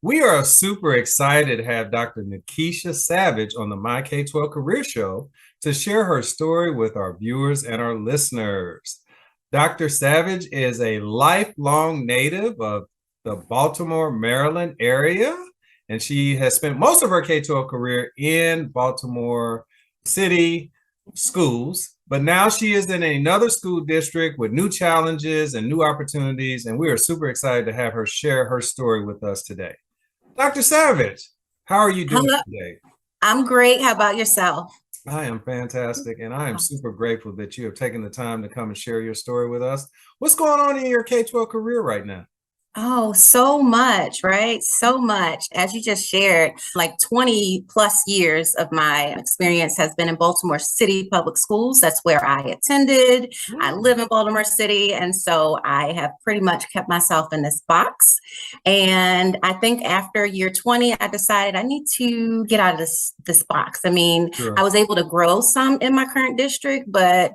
We are super excited to have Dr. Nakeisha Savage on the My K12 Career Show to share her story with our viewers and our listeners. Dr. Savage is a lifelong native of the Baltimore, Maryland area, and she has spent most of her K12 career in Baltimore City schools. But now she is in another school district with new challenges and new opportunities, and we are super excited to have her share her story with us today. Dr. Savage, how are you doing Hello. today? I'm great. How about yourself? I am fantastic, and I am super grateful that you have taken the time to come and share your story with us. What's going on in your K-12 career right now? Oh, so much, right? So much. As you just shared, like 20 plus years of my experience has been in Baltimore City Public Schools. That's where I attended. I live in Baltimore City. And so I have pretty much kept myself in this box. And I think after year 20, I decided I need to get out of this box. I mean, Sure. I was able to grow some in my current district, but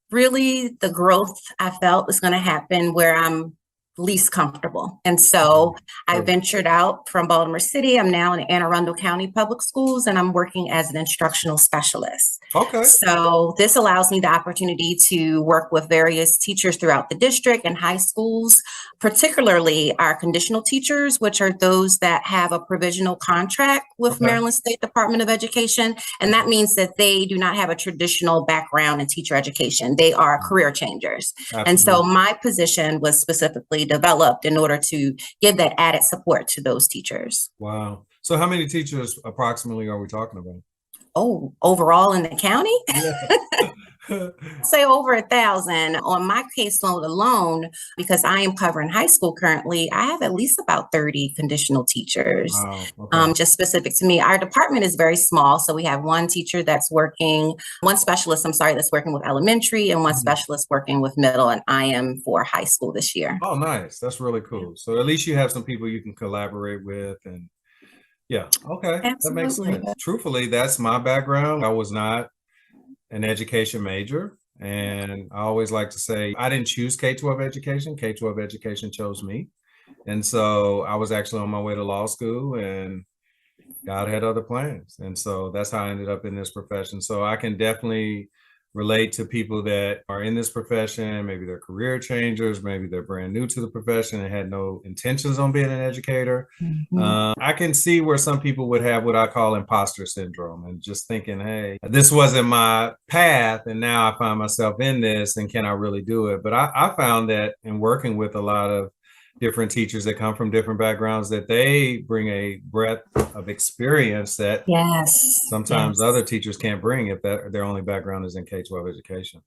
really the growth I felt was going to happen where I'm least comfortable. And so I ventured out from Baltimore City. I'm now in Arundel County Public Schools, and I'm working as an instructional specialist. Okay. So this allows me the opportunity to work with various teachers throughout the district and high schools, particularly our conditional teachers, which are those that have a provisional contract with Maryland State Department of Education. And that means that they do not have a traditional background in teacher education. They are career changers. Absolutely. And so my position was specifically developed in order to give that added support to those teachers. Wow. So how many teachers approximately are we talking about? Oh, overall in the county? Yeah. Say over 1,000. On my caseload alone, because I am covering high school currently, I have at least about 30 conditional teachers. Wow. Okay. Just specific to me. Our department is very small. So we have one specialist, that's working with elementary, and one specialist working with middle, and I am for high school this year. Oh, nice. That's really cool. So at least you have some people you can collaborate with, and yeah. Okay. Absolutely. That makes sense. Truthfully, that's my background. I was not an education major. And I always like to say, I didn't choose K-12 education. K-12 education chose me. And so I was actually on my way to law school, and God had other plans. And so that's how I ended up in this profession. So I can definitely relate to people that are in this profession. Maybe they're career changers, maybe they're brand new to the profession and had no intentions on being an educator. I can see where some people would have what I call imposter syndrome, and just thinking, hey, this wasn't my path, and now I find myself in this, and can I really do it? But I found that in working with a lot of different teachers that come from different backgrounds, that they bring a breadth of experience that sometimes other teachers can't bring if their only background is in K-12 education.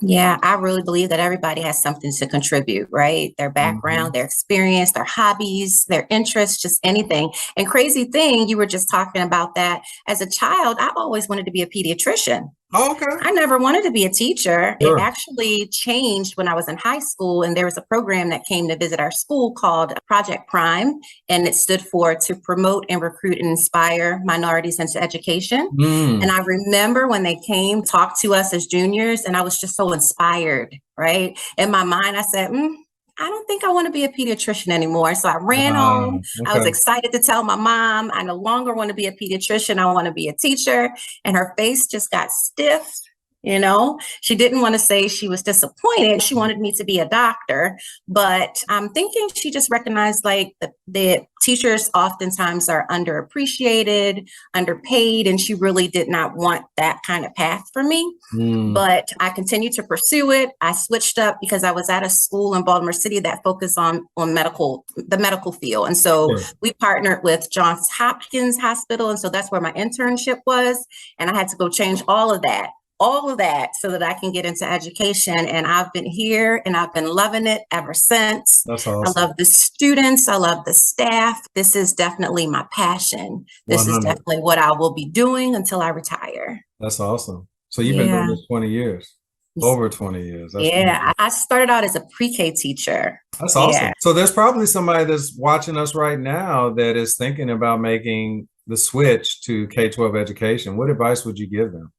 Yeah, I really believe that everybody has something to contribute, right? Their background, their experience, their hobbies, their interests, just anything. And crazy thing, you were just talking about that. As a child, I've always wanted to be a pediatrician. Oh, okay. I never wanted to be a teacher. Sure. It actually changed when I was in high school, and there was a program that came to visit our school called Project Prime, and it stood for to promote and recruit and inspire minorities into education. And I remember when they came, talked to us as juniors, and I was just so inspired, right? In my mind, I said, I don't think I want to be a pediatrician anymore. So I ran home. I was excited to tell my mom, I no longer want to be a pediatrician. I want to be a teacher. And her face just got stiff. You know, she didn't want to say she was disappointed. She wanted me to be a doctor, but I'm thinking she just recognized like the teachers oftentimes are underappreciated, underpaid, and she really did not want that kind of path for me. But I continued to pursue it. I switched up because I was at a school in Baltimore City that focused on the medical field. And so we partnered with Johns Hopkins Hospital. And so that's where my internship was. And I had to go change all of that so that I can get into education. And I've been here and I've been loving it ever since. That's awesome. I love the students. I love the staff. This is definitely my passion. This 100. is definitely what I will be doing until I retire. That's awesome. So you've been doing this 20 years, over 20 years. That's amazing. I started out as a pre-K teacher. That's awesome. So there's probably somebody that's watching us right now that is thinking about making the switch to K-12 education. What advice would you give them?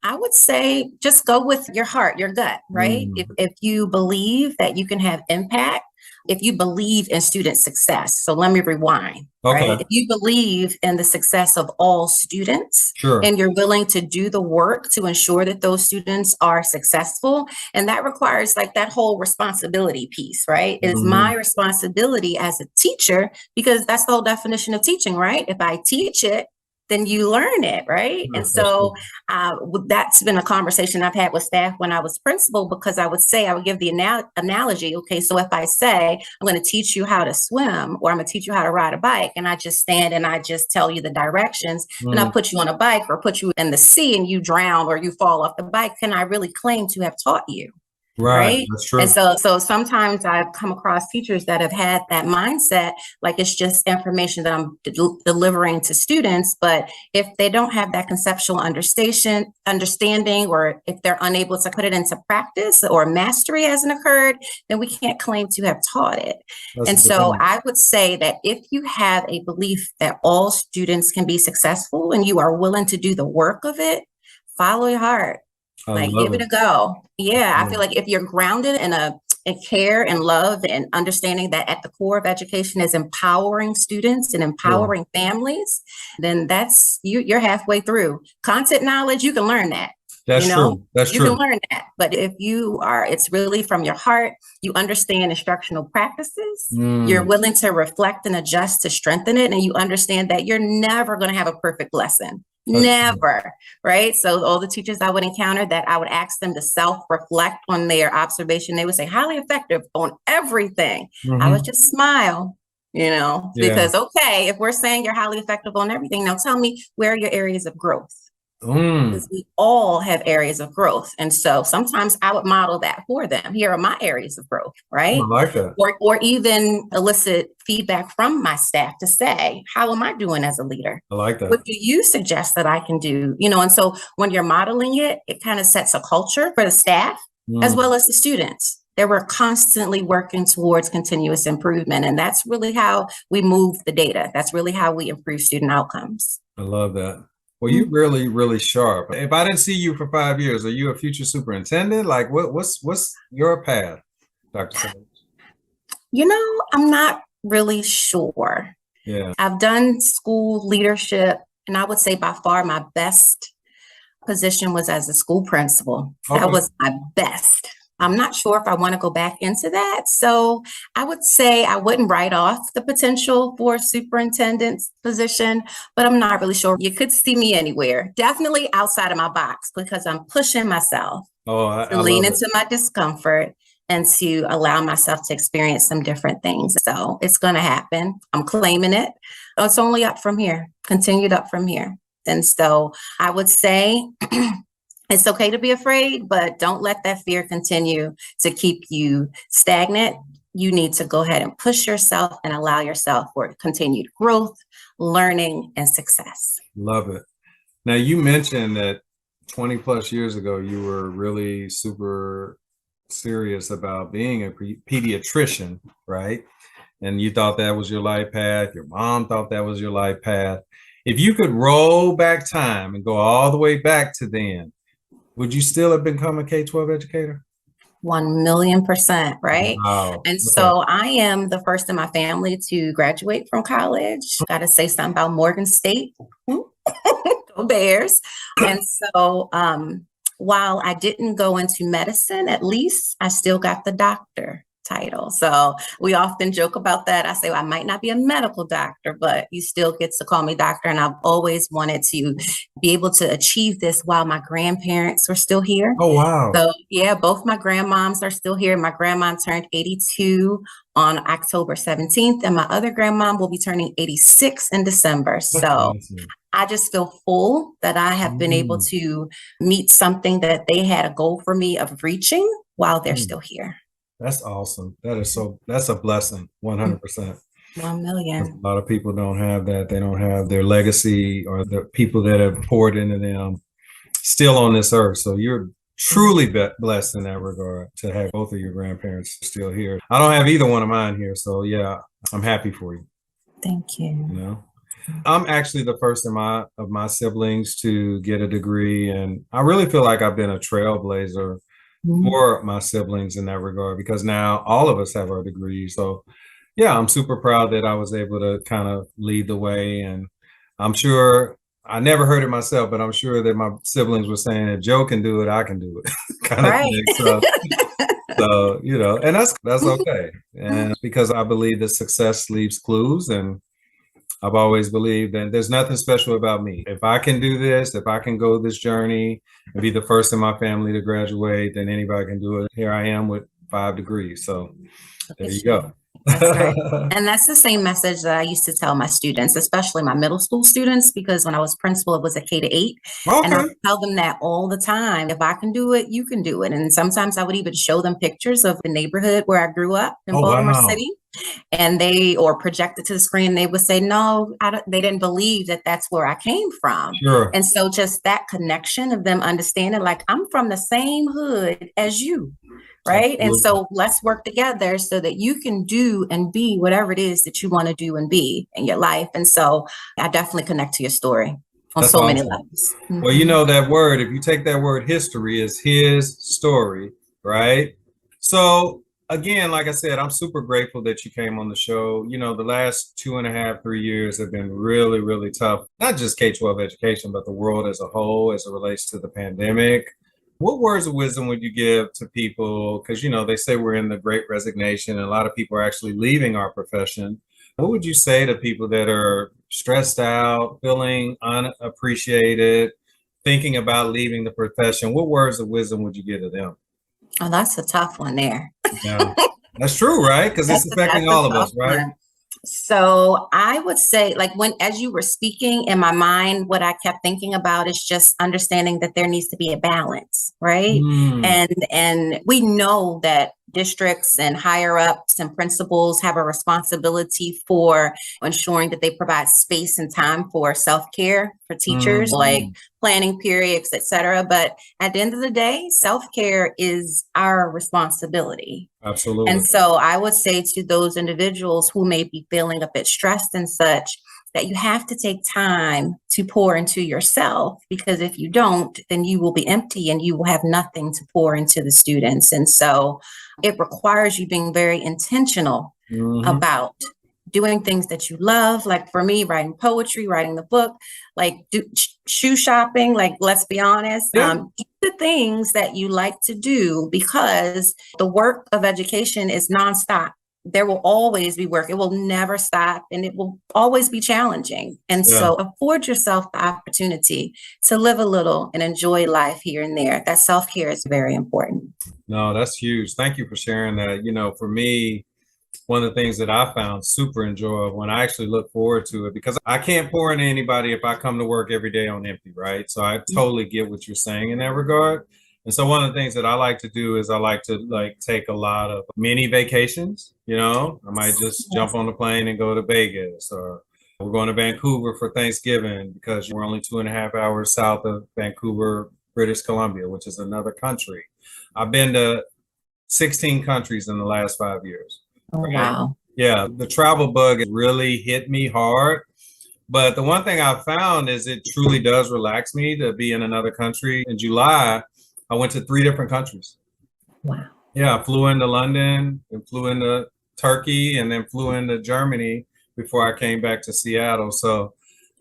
I would say just go with your heart, your gut, right? If you believe that you can have impact if you believe in student success. So let me rewind. Okay. Right? If you believe in the success of all students, Sure. and you're willing to do the work to ensure that those students are successful, and that requires like that whole responsibility piece, right? It is my responsibility as a teacher, because that's the whole definition of teaching, right? If I teach it, then you learn it, right? And so that's been a conversation I've had with staff when I was principal, because I would give the analogy, okay, so if I say, I'm going to teach you how to swim, or I'm going to teach you how to ride a bike, and I just stand and I just tell you the directions, and I put you on a bike or put you in the sea and you drown or you fall off the bike, can I really claim to have taught you? Right. That's true. And so sometimes I've come across teachers that have had that mindset, like it's just information that I'm delivering to students. But if they don't have that conceptual understanding, or if they're unable to put it into practice or mastery hasn't occurred, then we can't claim to have taught it. And so I would say that if you have a belief that all students can be successful and you are willing to do the work of it, follow your heart. Like, give it a go. Yeah, I feel like if you're grounded in care and love and understanding that at the core of education is empowering students and empowering families, then that's you're halfway through. Content knowledge, you can learn that. That's true. That's true. You can learn that. But if it's really from your heart, you understand instructional practices, you're willing to reflect and adjust to strengthen it, and you understand that you're never going to have a perfect lesson. Never, right? So all the teachers I would encounter that I would ask them to self-reflect on their observation, they would say highly effective on everything. I would just smile, because, okay, if we're saying you're highly effective on everything, now tell me, where are your areas of growth? Because we all have areas of growth. And so sometimes I would model that for them. Here are my areas of growth, right? I like that. Or even elicit feedback from my staff to say, how am I doing as a leader? I like that. What do you suggest that I can do? And so when you're modeling it, it kind of sets a culture for the staff as well as the students. That we're constantly working towards continuous improvement. And that's really how we move the data. That's really how we improve student outcomes. I love that. Well, you're really, really sharp. If I didn't see you for 5 years, are you a future superintendent? Like, what's your path, Dr. Savage? I'm not really sure. Yeah. I've done school leadership, and I would say by far my best position was as a school principal. Okay. That was my best. I'm not sure if I want to go back into that. So I would say I wouldn't write off the potential for a superintendent's position, but I'm not really sure. You could see me anywhere, definitely outside of my box, because I'm pushing myself to lean into my discomfort and to allow myself to experience some different things. So it's going to happen. I'm claiming it. It's only up from here, continued up from here. And so I would say it's okay to be afraid, but don't let that fear continue to keep you stagnant. You need to go ahead and push yourself and allow yourself for continued growth, learning, and success. Love it. Now, you mentioned that 20 plus years ago, you were really super serious about being a pediatrician, right? And you thought that was your life path. Your mom thought that was your life path. If you could roll back time and go all the way back to then, would you still have become a K-12 educator? 1,000,000%, right? Wow. And so I am the first in my family to graduate from college. Got to say something about Morgan State. Go Bears. And so while I didn't go into medicine, at least I still got the doctor title. So we often joke about that. I say, well, I might not be a medical doctor, but you still get to call me doctor. And I've always wanted to be able to achieve this while my grandparents were still here. Oh, wow. So yeah, both my grandmoms are still here. My grandma turned 82 on October 17th, and my other grandmom will be turning 86 in December. So I just feel full that I have been able to meet something that they had a goal for me of reaching while they're still here. That's awesome. That's a blessing, 100%. 1 million. A lot of people don't have that. They don't have their legacy or the people that have poured into them still on this earth. So you're truly blessed in that regard to have both of your grandparents still here. I don't have either one of mine here. So yeah, I'm happy for you. Thank you. I'm actually the first of my siblings to get a degree. And I really feel like I've been a trailblazer for my siblings in that regard, because now all of us have our degrees. So yeah, I'm super proud that I was able to kind of lead the way. And I'm sure I never heard it myself, but I'm sure that my siblings were saying, if Joe can do it, I can do it kind of Right. thing. So, and that's okay. And because I believe that success leaves clues, and I've always believed that there's nothing special about me. If I can do this, if I can go this journey and be the first in my family to graduate, then anybody can do it. Here I am with 5 degrees. So there you go. That's right. And that's the same message that I used to tell my students, especially my middle school students, because when I was principal, it was a K-8. Okay. And I would tell them that all the time. If I can do it, you can do it. And sometimes I would even show them pictures of the neighborhood where I grew up in Baltimore City. And or project it to the screen. They would say, no, they didn't believe that that's where I came from. Sure. And so just that connection of them understanding, like, I'm from the same hood as you. Right. Absolutely. And so let's work together so that you can do and be whatever it is that you want to do and be in your life. And so I definitely connect to your story on so many levels. Well, that word, if you take that word history, is his story, right? So again, like I said, I'm super grateful that you came on the show. The last 2.5, 3 years have been really, really tough, not just K-12 education, but the world as a whole as it relates to the pandemic. What words of wisdom would you give to people? Because, they say we're in the great resignation and a lot of people are actually leaving our profession. What would you say to people that are stressed out, feeling unappreciated, thinking about leaving the profession? What words of wisdom would you give to them? Oh, that's a tough one there. Yeah, that's true, right? Because it's affecting all of us, right? One. So I would say, like, as you were speaking, in my mind, what I kept thinking about is just understanding that there needs to be a balance, right? And we know that districts and higher ups and principals have a responsibility for ensuring that they provide space and time for self-care for teachers, like planning periods, et cetera. But at the end of the day, self-care is our responsibility. Absolutely. And so I would say to those individuals who may be feeling a bit stressed and such, that you have to take time to pour into yourself, because if you don't, then you will be empty and you will have nothing to pour into the students. And so it requires you being very intentional about doing things that you love. Like for me, writing poetry, writing the book, like shoe shopping, like, let's be honest, do the things that you like to do, because the work of education is nonstop. There will always be work. It will never stop, and it will always be challenging. And so afford yourself the opportunity to live a little and enjoy life here and there. That self-care is very important. No, that's huge. Thank you for sharing that. For me, one of the things that I found super enjoyable, and I actually look forward to it, because I can't pour into anybody if I come to work every day on empty, right? So I totally get what you're saying in that regard. And so one of the things that I like to do is I like to take a lot of mini vacations. I might just jump on the plane and go to Vegas, or we're going to Vancouver for Thanksgiving, because we're only 2.5 hours south of Vancouver, British Columbia, which is another country. I've been to 16 countries in the last 5 years. Oh, wow. Yeah, the travel bug really hit me hard. But the one thing I found is it truly does relax me to be in another country. In July, I went to 3 different countries. Wow. Yeah, I flew into London and flew into Turkey and then flew into Germany before I came back to Seattle. So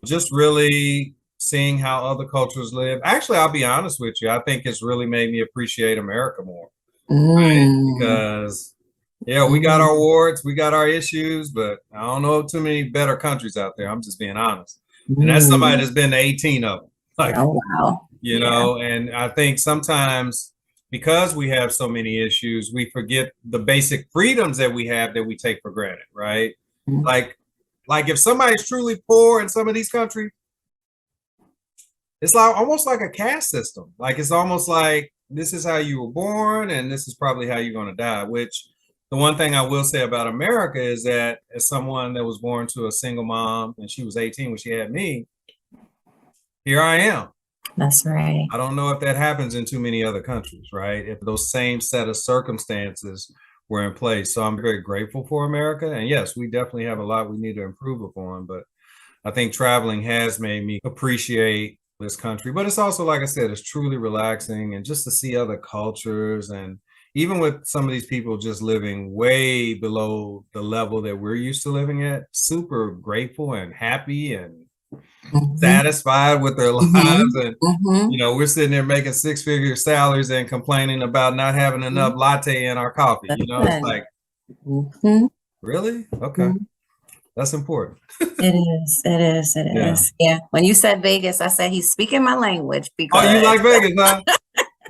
just really seeing how other cultures live. Actually, I'll be honest with you, I think it's really made me appreciate America more. Right? Because we got our warts, we got our issues, but I don't know too many better countries out there. I'm just being honest. And that's somebody that's been to 18 of them. Oh, wow. And I think sometimes because we have so many issues, we forget the basic freedoms that we have that we take for granted, right? Like if somebody's truly poor in some of these countries, it's like almost like a caste system. Like it's almost like this is how you were born and this is probably how you're going to die, which the one thing I will say about America is that as someone that was born to a single mom and she was 18 when she had me, here I am. That's right. I don't know if that happens in too many other countries, right? If those same set of circumstances were in place. So I'm very grateful for America. And yes, we definitely have a lot we need to improve upon. But I think traveling has made me appreciate this country, but it's also, like I said, it's truly relaxing, and just to see other cultures, and even with some of these people just living way below the level that we're used to living at, super grateful and happy and satisfied with their lives. And we're sitting there making six-figure salaries and complaining about not having enough latte in our coffee. It's like, really? Okay. That's important. It is. Yeah. When you said Vegas, I said he's speaking my language. Because you like Vegas, huh?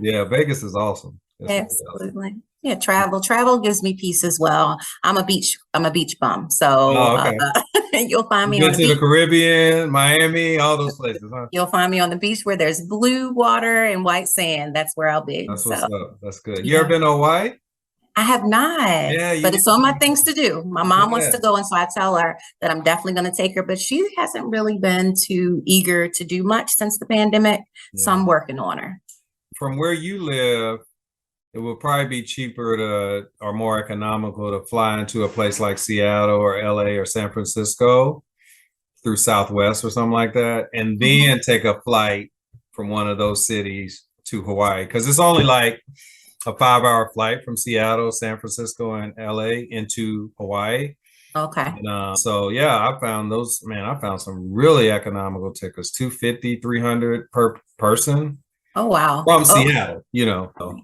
Yeah, Vegas is awesome. Absolutely. Yeah, travel gives me peace as well. I'm a beach bum, so you'll find me on the Caribbean, Miami, all those places, huh? You'll find me on the beach where there's blue water and white sand. That's where I'll be. That's what's up. That's good. You ever been to Hawaii? I have not, but it's on my things to do. My mom wants to go, and so I tell her that I'm definitely going to take her, but she hasn't really been too eager to do much since the pandemic, so I'm working on her. From where you live, it would probably be cheaper or more economical to fly into a place like Seattle or LA or San Francisco through Southwest or something like that, and then take a flight from one of those cities to Hawaii, because it's only like a 5-hour flight from Seattle, San Francisco, and LA into Hawaii. Okay. And, so yeah, I found some really economical tickets, $250, $300 per person. Oh, wow. From Seattle,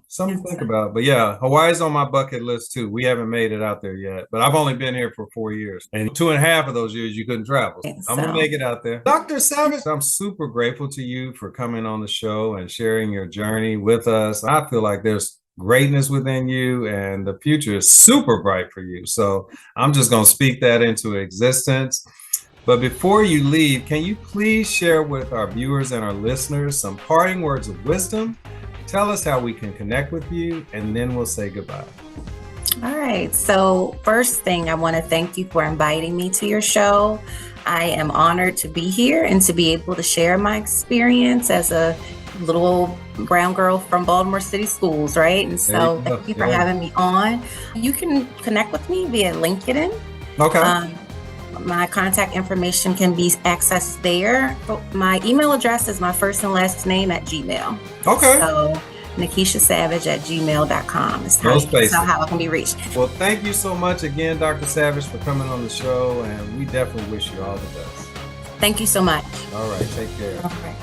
something to think about. But yeah, Hawaii's on my bucket list too. We haven't made it out there yet, but I've only been here for 4 years, and 2.5 of those years you couldn't travel. I'm gonna make it out there. Dr. Savage, I'm super grateful to you for coming on the show and sharing your journey with us. I feel like there's greatness within you, and the future is super bright for you. So I'm just gonna speak that into existence. But before you leave, can you please share with our viewers and our listeners some parting words of wisdom? Tell us how we can connect with you, and then we'll say goodbye. All right. So first thing, I want to thank you for inviting me to your show. I am honored to be here and to be able to share my experience as a little brown girl from Baltimore City Schools, right? And so thank you for having me on. You can connect with me via LinkedIn. Okay. My contact information can be accessed there. My email address is my first and last name at Gmail. Okay. So nakeishasavage@gmail.com is how I can be reached. Well, thank you so much again, Dr. Savage, for coming on the show, and we definitely wish you all the best. Thank you so much. All right. Take care. All right.